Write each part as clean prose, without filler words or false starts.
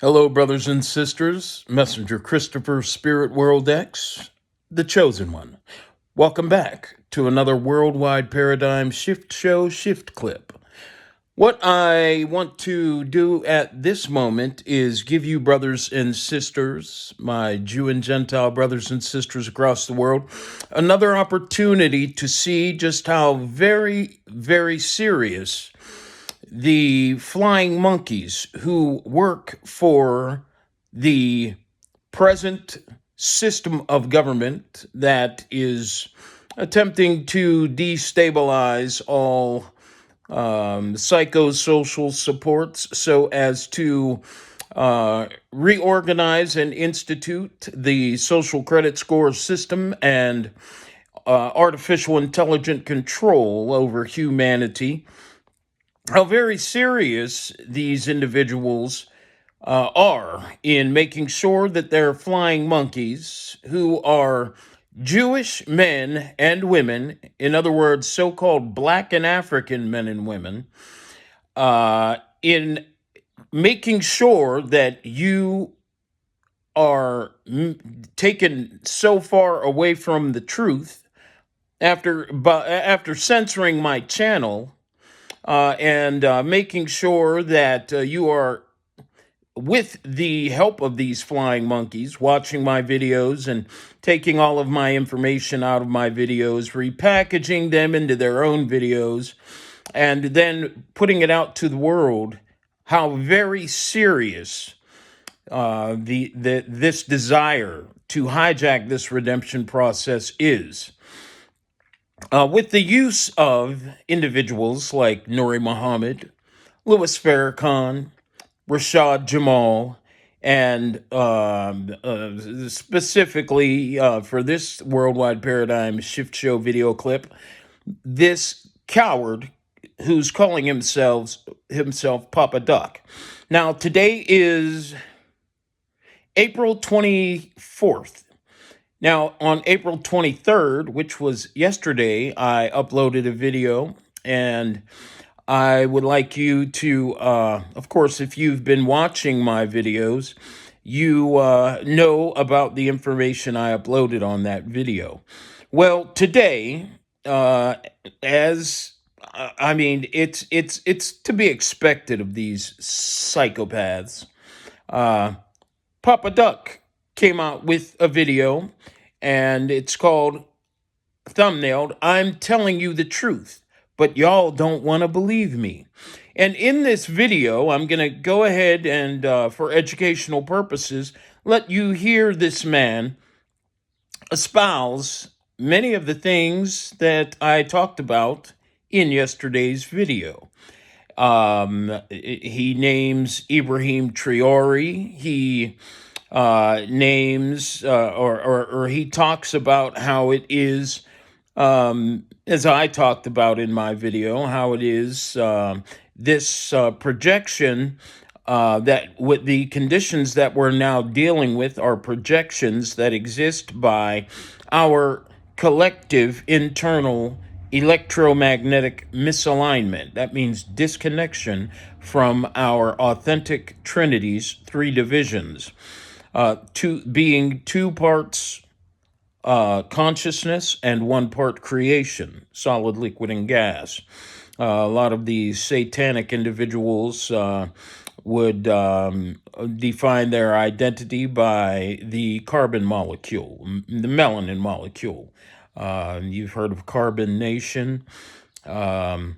Hello, brothers and sisters. Messenger Christopher, Spirit World X, the Chosen One. Welcome back to another Worldwide Paradigm Shift Show Shift Clip. What I want to do at this moment is give you, brothers and sisters, my Jew and Gentile brothers and sisters across the world, another opportunity to see just how very, very serious the flying monkeys who work for the present system of government that is attempting to destabilize all psychosocial supports so as to reorganize and institute the social credit score system and artificial intelligent control over humanity. How very serious these individuals are in making sure that their flying monkeys, who are Jewish men and women, in other words, so called Black and African men and women, in making sure that you are taken so far away from the truth after censoring my channel and making sure that you are, with the help of these flying monkeys, watching my videos and taking all of my information out of my videos, repackaging them into their own videos, and then putting it out to the world, how very serious this desire to hijack this redemption process is. With the use of individuals like Nuri Muhammad, Louis Farrakhan, Rashad Jamal, and specifically for this Worldwide Paradigm Shift Show video clip, this coward who's calling himself Papa Duck. Now, today is April 24th. Now, on April 23rd, which was yesterday, I uploaded a video, and I would like you to, of course, if you've been watching my videos, you know about the information I uploaded on that video. Well, today, it's to be expected of these psychopaths. Papa Duck came out with a video, and it's called, thumbnailed, "I'm telling you the truth, but y'all don't want to believe me." And in this video, I'm going to go ahead and, for educational purposes, let you hear this man espouse many of the things that I talked about in yesterday's video. He names Ibrahim Traore. He names or he talks about how it is, as I talked about in my video, how it is this projection that with the conditions that we're now dealing with are projections that exist by our collective internal electromagnetic misalignment. That means disconnection from our authentic Trinity's three divisions, being 2 parts consciousness and 1 part creation, solid, liquid, and gas. A lot of these satanic individuals would define their identity by the carbon molecule, the melanin molecule. You've heard of Carbon Nation. Of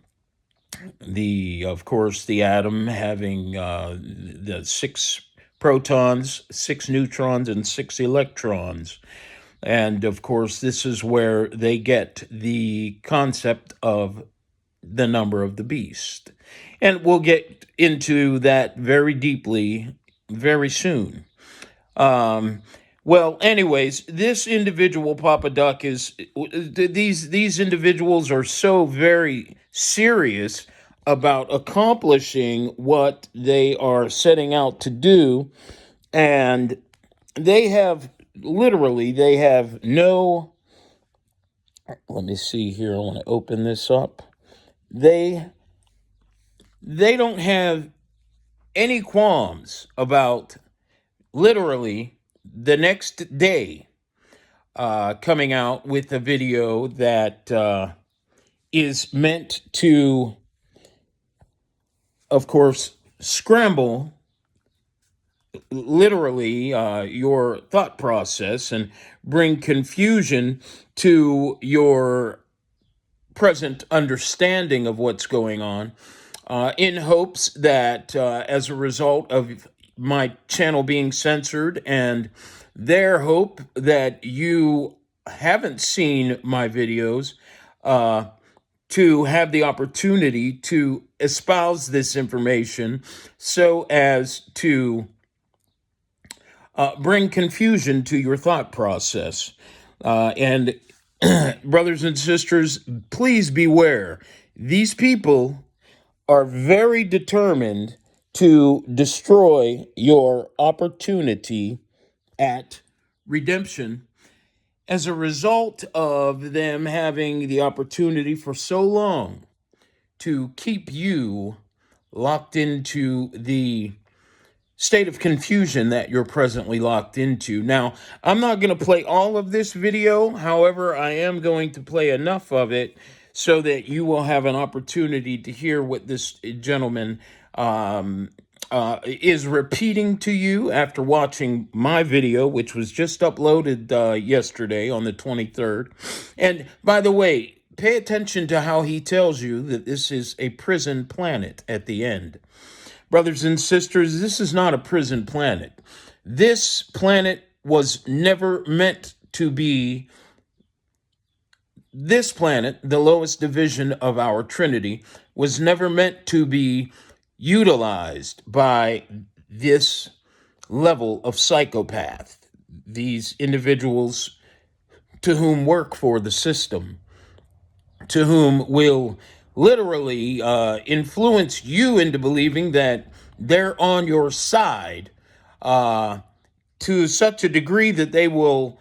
course, the atom having the 6 protons, 6 neutrons, and 6 electrons. And of course, this is where they get the concept of the number of the beast. And we'll get into that very deeply very soon. Well, anyways, this individual, Papa Duck, these individuals are so very serious about accomplishing what they are setting out to do, and they have no, let me see here, I want to open this up. They don't have any qualms about literally the next day coming out with a video that is meant to, of course, scramble literally your thought process and bring confusion to your present understanding of what's going on, in hopes that as a result of my channel being censored and their hope that you haven't seen my videos, to have the opportunity to espouse this information so as to bring confusion to your thought process. And brothers and sisters, please beware. These people are very determined to destroy your opportunity at redemption as a result of them having the opportunity for so long to keep you locked into the state of confusion that you're presently locked into. Now, I'm not going to play all of this video. However, I am going to play enough of it so that you will have an opportunity to hear what this gentleman is repeating to you after watching my video, which was just uploaded yesterday on the 23rd. And by the way, pay attention to how he tells you that this is a prison planet at the end. Brothers and sisters, this is not a prison planet. This planet was never meant to be, this planet, the lowest division of our Trinity, was never meant to be utilized by this level of psychopath. These individuals to whom work for the system, to whom will literally influence you into believing that they're on your side to such a degree that they will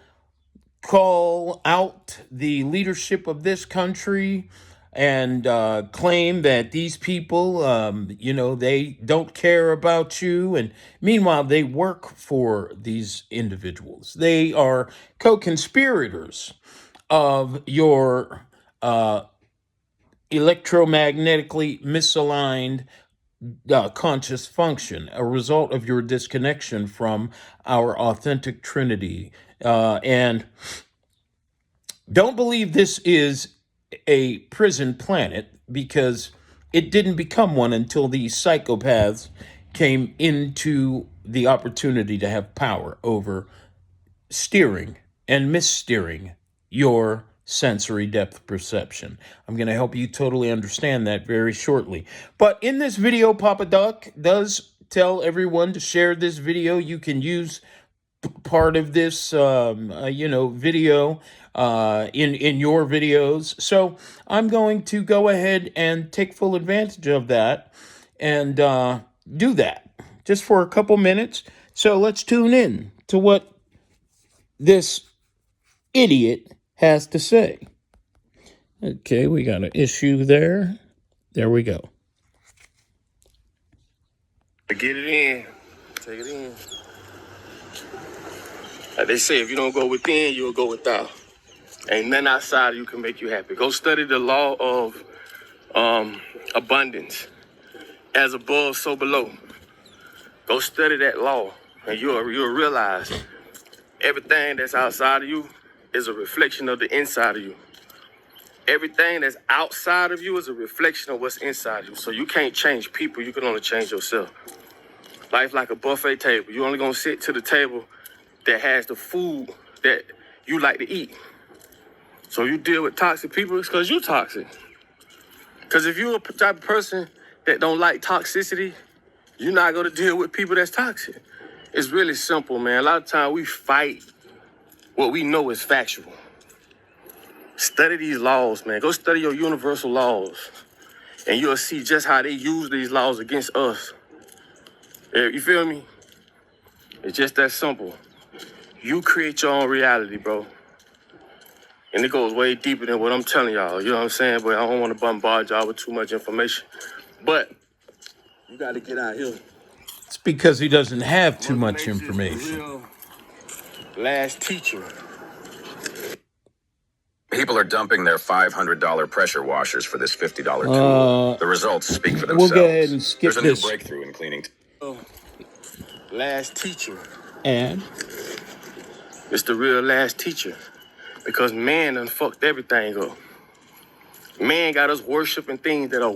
call out the leadership of this country and claim that these people, they don't care about you. And meanwhile, they work for these individuals. They are co-conspirators of your electromagnetically misaligned conscious function, a result of your disconnection from our authentic Trinity. And don't believe this is a prison planet, because it didn't become one until these psychopaths came into the opportunity to have power over steering and missteering your sensory depth perception. I'm going to help you totally understand that very shortly. But in this video, Papa Doc does tell everyone to share this video. You can use part of this, video in your videos. So I'm going to go ahead and take full advantage of that and do that just for a couple minutes. So let's tune in to what this idiot has to say. Okay, we got an issue there. There we go. Get it in. Take it in. Like they say, if you don't go within, you'll go without. Ain't nothing outside of you can make you happy. Go study the law of abundance. As above, so below. Go study that law, and you'll realize everything that's outside of you is a reflection of the inside of you. Everything that's outside of you is a reflection of what's inside of you. So you can't change people, you can only change yourself. Life like a buffet table. You're only gonna sit to the table that has the food that you like to eat. So you deal with toxic people, it's because you're toxic. Because if you're a type of person that don't like toxicity, you're not gonna deal with people that's toxic. It's really simple, man. A lot of times we fight what we know is factual. Study these laws, man. Go study your universal laws, and you'll see just how they use these laws against us. You feel me? It's just that simple. You create your own reality, bro. And it goes way deeper than what I'm telling y'all. You know what I'm saying? But I don't want to bombard y'all with too much information. But you got to get out here because he doesn't have too Mother much Nature is the information. real last teacher. People are dumping their $500 pressure washers for this $50 tool. The results speak for themselves. We'll go ahead and skip There's a this new breakthrough in cleaning. Last teacher. ad. It's the real last teacher. Because man done fucked everything up. Man got us worshiping things that are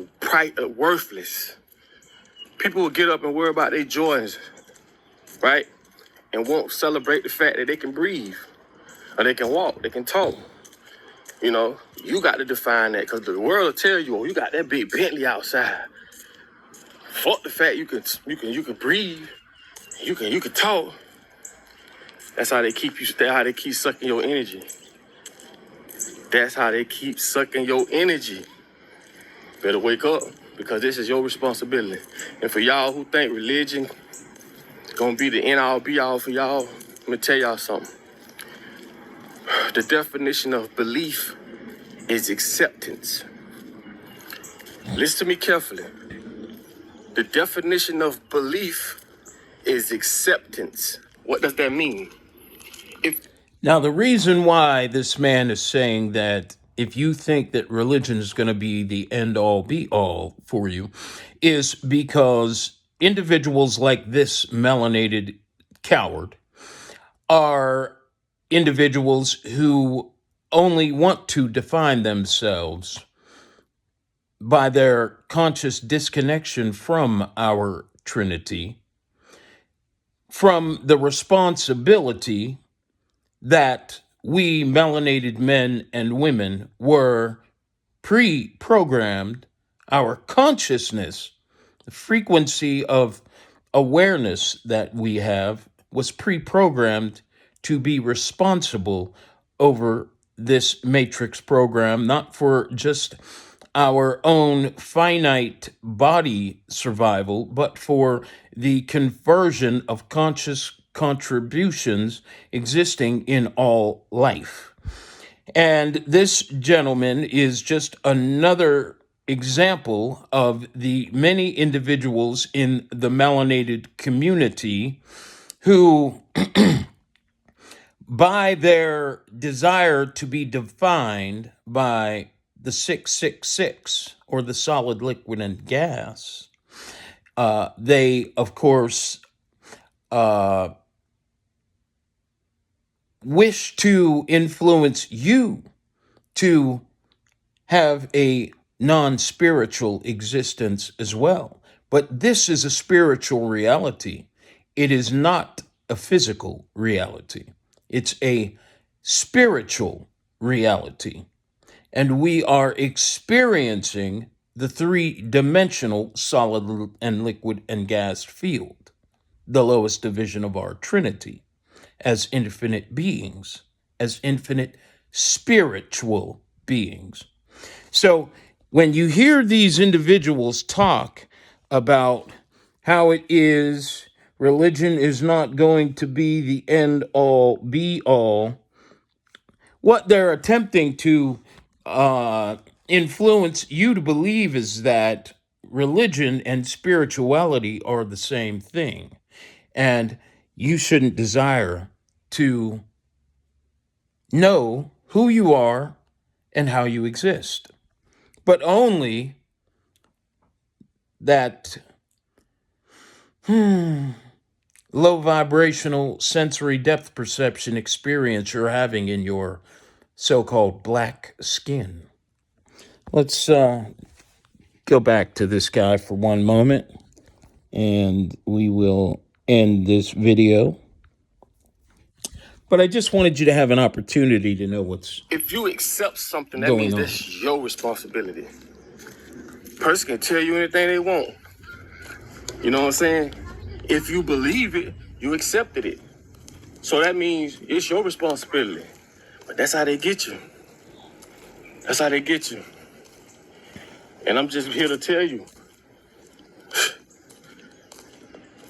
worthless. People will get up and worry about their joys, right? And won't celebrate the fact that they can breathe, or they can walk, they can talk. You know, you got to define that, because the world will tell you, oh, you got that big Bentley outside. Fuck the fact you can breathe, you can talk. That's how they keep you. That's how they keep sucking your energy. That's how they keep sucking your energy. Better wake up, because this is your responsibility. And for y'all who think religion gonna be the end all be all for y'all, let me tell y'all something. The definition of belief is acceptance. Listen to me carefully. The definition of belief is acceptance. What does that mean? Now, the reason why this man is saying that if you think that religion is going to be the end all be all for you is because individuals like this melanated coward are individuals who only want to define themselves by their conscious disconnection from our Trinity, from the responsibility that we melanated men and women were pre-programmed. Our consciousness, the frequency of awareness that we have, was pre-programmed to be responsible over this matrix program, not for just our own finite body survival, but for the conversion of conscious contributions existing in all life. And this gentleman is just another example of the many individuals in the melanated community who, by their desire to be defined by the 666 or the solid, liquid, and gas, they, of course, wish to influence you to have a non-spiritual existence as well. But this is a spiritual reality. It is not a physical reality. It's a spiritual reality. And we are experiencing the three-dimensional solid and liquid and gas field, the lowest division of our Trinity, as infinite beings, as infinite spiritual beings. So when you hear these individuals talk about how it is religion is not going to be the end all be all, what they're attempting to influence you to believe is that religion and spirituality are the same thing. And you shouldn't desire to know who you are and how you exist, but only that low vibrational sensory depth perception experience you're having in your so-called black skin. Let's go back to this guy for one moment, and we will end this video. But I just wanted you to have an opportunity to know what's If you accept something, that going means on. that's your responsibility. Person can tell you anything they want. You know what I'm saying? If you believe it, you accepted it. So that means it's your responsibility. But that's how they get you. That's how they get you. And I'm just here to tell you,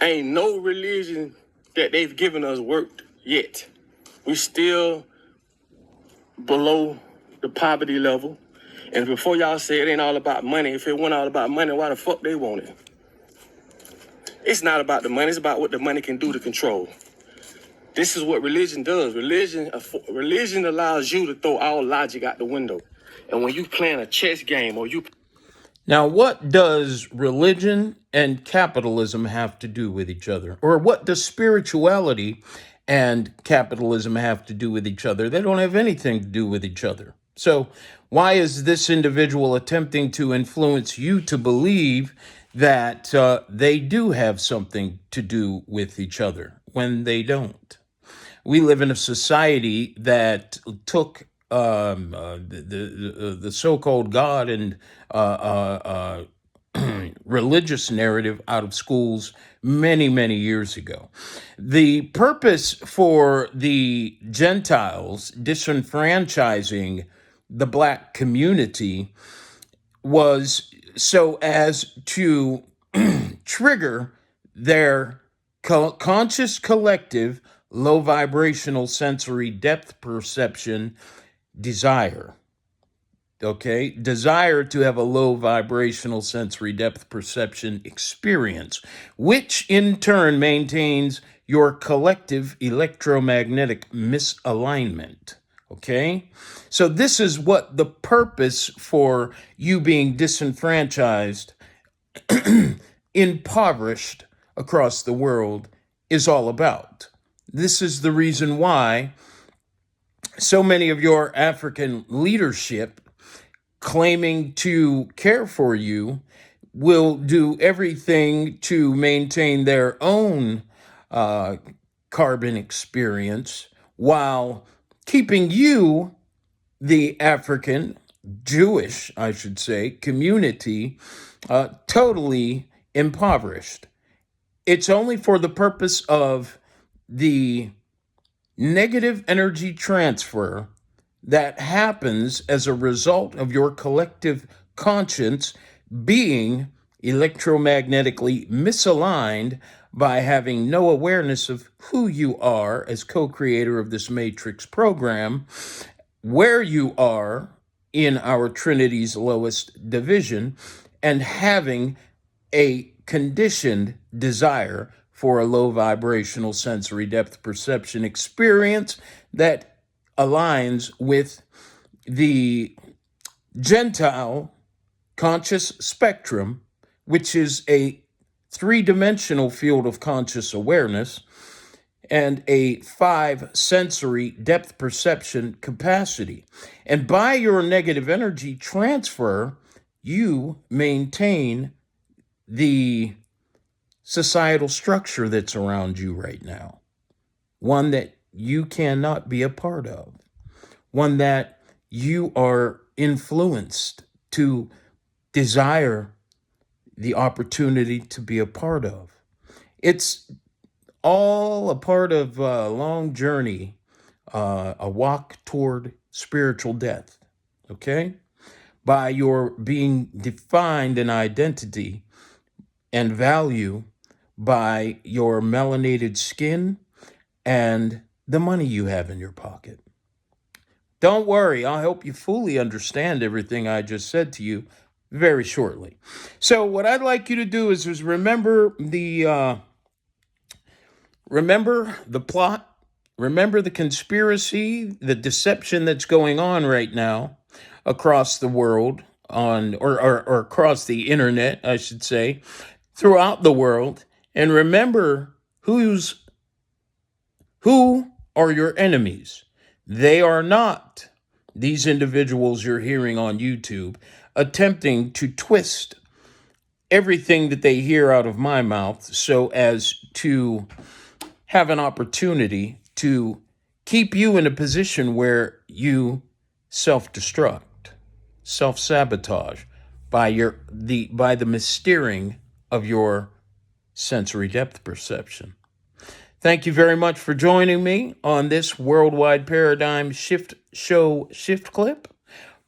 ain't no religion that they've given us worked yet. We still below the poverty level. And before y'all say it ain't all about money, if it wasn't all about money, why the fuck they want it? It's not about the money. It's about what the money can do to control. This is what religion does. Religion allows you to throw all logic out the window. And when you playing a chess game or you... Now, what does religion and capitalism have to do with each other? Or what does spirituality and capitalism have to do with each other? They don't have anything to do with each other. So why is this individual attempting to influence you to believe that they do have something to do with each other when they don't? We live in a society that took the so-called God and religious narrative out of schools many, many years ago. The purpose for the Gentiles disenfranchising the Black community was so as to trigger their conscious collective low vibrational sensory depth perception desire. Okay, desire to have a low vibrational sensory depth perception experience, which in turn maintains your collective electromagnetic misalignment. Okay, so this is what the purpose for you being disenfranchised, impoverished across the world is all about. This is the reason why so many of your African leadership claiming to care for you will do everything to maintain their own carbon experience while keeping you, the African, Jewish, I should say, community, totally impoverished. It's only for the purpose of the negative energy transfer that happens as a result of your collective conscience being electromagnetically misaligned by having no awareness of who you are as co-creator of this Matrix program, where you are in our Trinity's lowest division, and having a conditioned desire for a low vibrational sensory depth perception experience that aligns with the Gentile conscious spectrum, which is a three-dimensional field of conscious awareness and a 5 sensory depth perception capacity. And by your negative energy transfer, you maintain the societal structure that's around you right now, one that you cannot be a part of, one that you are influenced to desire the opportunity to be a part of. It's all a part of a long journey, a walk toward spiritual death, okay? By your being defined in identity and value by your melanated skin and the money you have in your pocket. Don't worry, I'll help you fully understand everything I just said to you very shortly. So what I'd like you to do is remember the plot, remember the conspiracy, the deception that's going on right now across the world or across the internet, I should say, throughout the world, and remember who are your enemies. They are not these individuals you're hearing on YouTube attempting to twist everything that they hear out of my mouth so as to have an opportunity to keep you in a position where you self-destruct, self-sabotage by the missteering of your sensory depth perception. Thank you very much for joining me on this Worldwide Paradigm Shift Show Shift Clip,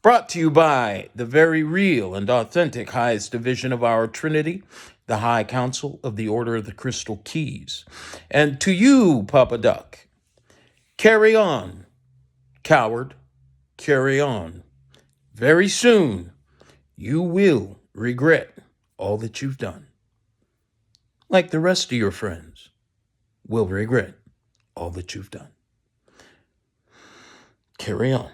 brought to you by the very real and authentic highest division of our Trinity, the High Council of the Order of the Crystal Keys. And to you, Papa Duck, carry on, coward, carry on. Very soon, you will regret all that you've done. like the rest of your friends, will regret all that you've done. Carry on.